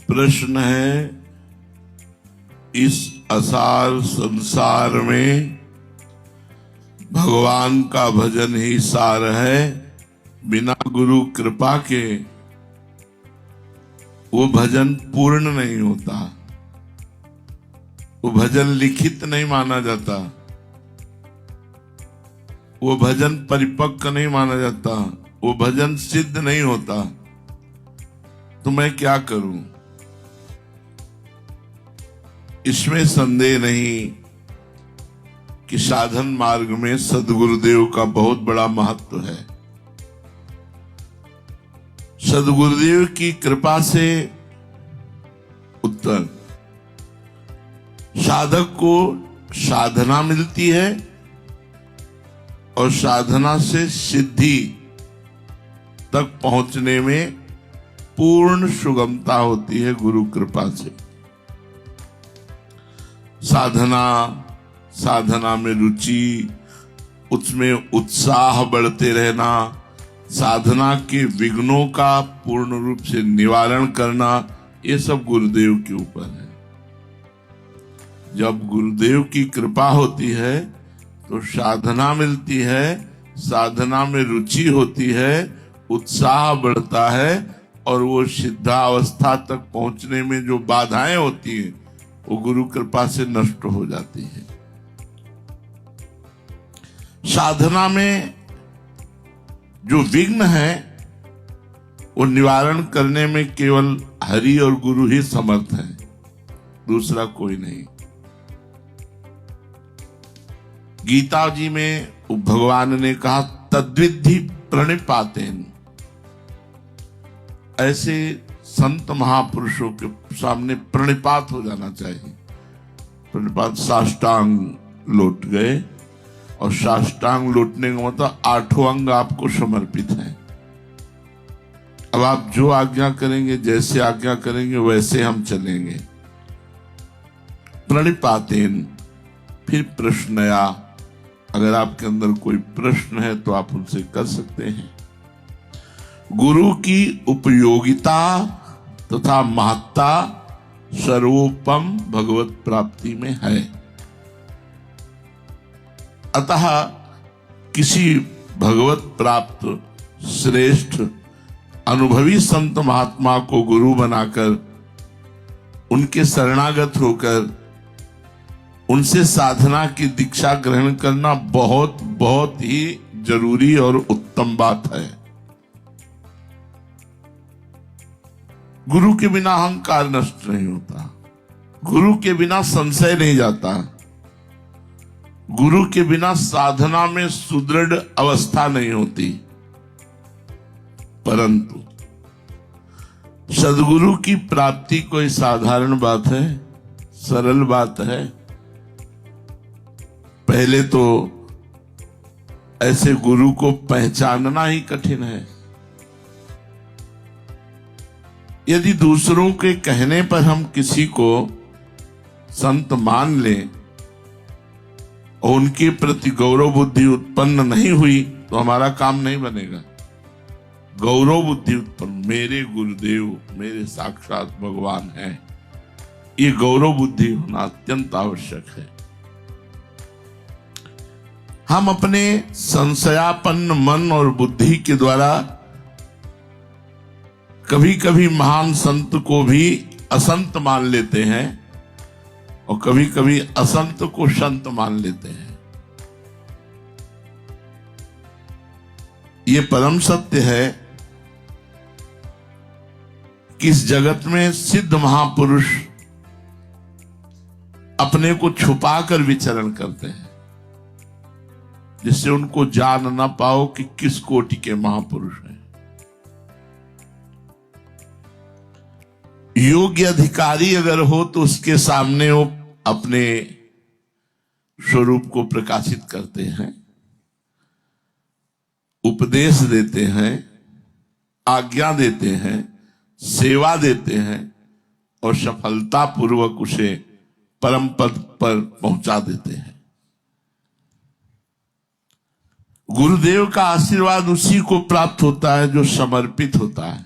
प्रश्न है, इस असार संसार में भगवान का भजन ही सार है। बिना गुरु कृपा के वो भजन पूर्ण नहीं होता, वो भजन लिखित नहीं माना जाता, वो भजन परिपक्व नहीं माना जाता, वो भजन सिद्ध नहीं होता। तो मैं क्या करूं? इसमें संदेह नहीं कि साधन मार्ग में सद्गुरुदेव का बहुत बड़ा महत्व है। सद्गुरुदेव की कृपा से उत्तर साधक को साधना मिलती है और साधना से सिद्धि तक पहुंचने में पूर्ण सुगमता होती है गुरु कृपा से। साधना में रुचि, उसमें उत्साह बढ़ते रहना, साधना के विघ्नों का पूर्ण रूप से निवारण करना, ये सब गुरुदेव के ऊपर है। जब गुरुदेव की कृपा होती है तो साधना मिलती है, साधना में रुचि होती है, उत्साह बढ़ता है और वो सिद्धावस्था तक पहुंचने में जो बाधाएं होती हैं वो गुरु कृपा से नष्ट हो जाती है। साधना में जो विघ्न है वो निवारण करने में केवल हरि और गुरु ही समर्थ हैं, दूसरा कोई नहीं। गीता जी में भगवान ने कहा, तद्विद्धि प्रणिपातेन। ऐसे संत महापुरुषों के सामने प्रणिपात हो जाना चाहिए। प्रणिपात साष्टांग लौट गए, और साष्टांग लौटने का मतलब 8 अंग आपको समर्पित हैं। अब आप जो आज्ञा करेंगे, जैसे आज्ञा करेंगे वैसे हम चलेंगे। प्रणिपातेन। फिर प्रश्नया, अगर आपके अंदर कोई प्रश्न है तो आप उनसे कर सकते हैं। गुरु की उपयोगिता तथा महत्ता सर्वोपम भगवत प्राप्ति में है। अतः किसी भगवत प्राप्त श्रेष्ठ अनुभवी संत महात्मा को गुरु बनाकर, उनके शरणागत होकर उनसे साधना की दीक्षा ग्रहण करना बहुत बहुत ही जरूरी और उत्तम बात है। गुरु के बिना अहंकार नष्ट नहीं होता, गुरु के बिना संशय नहीं जाता, गुरु के बिना साधना में सुदृढ़ अवस्था नहीं होती। परंतु सद्गुरु की प्राप्ति कोई साधारण बात है, सरल बात है। पहले तो ऐसे गुरु को पहचानना ही कठिन है। यदि दूसरों के कहने पर हम किसी को संत मान लें और उनके प्रति गौरव बुद्धि उत्पन्न नहीं हुई तो हमारा काम नहीं बनेगा। गौरव बुद्धि उत्पन्न, मेरे गुरुदेव मेरे साक्षात भगवान हैं, ये गौरव बुद्धि होना अत्यंत आवश्यक है। हम अपने संशयापन्न मन और बुद्धि के द्वारा कभी कभी महान संत को भी असंत मान लेते हैं और कभी कभी असंत को संत मान लेते हैं। ये परम सत्य है कि इस जगत में सिद्ध महापुरुष अपने को छुपाकर विचरण करते हैं, जिससे उनको जान ना पाओ कि किस कोटि के महापुरुष हैं। योग्य अधिकारी अगर हो तो उसके सामने वो अपने स्वरूप को प्रकाशित करते हैं, उपदेश देते हैं, आज्ञा देते हैं, सेवा देते हैं और सफलतापूर्वक उसे परम पद पर पहुंचा देते हैं। गुरुदेव का आशीर्वाद उसी को प्राप्त होता है जो समर्पित होता है।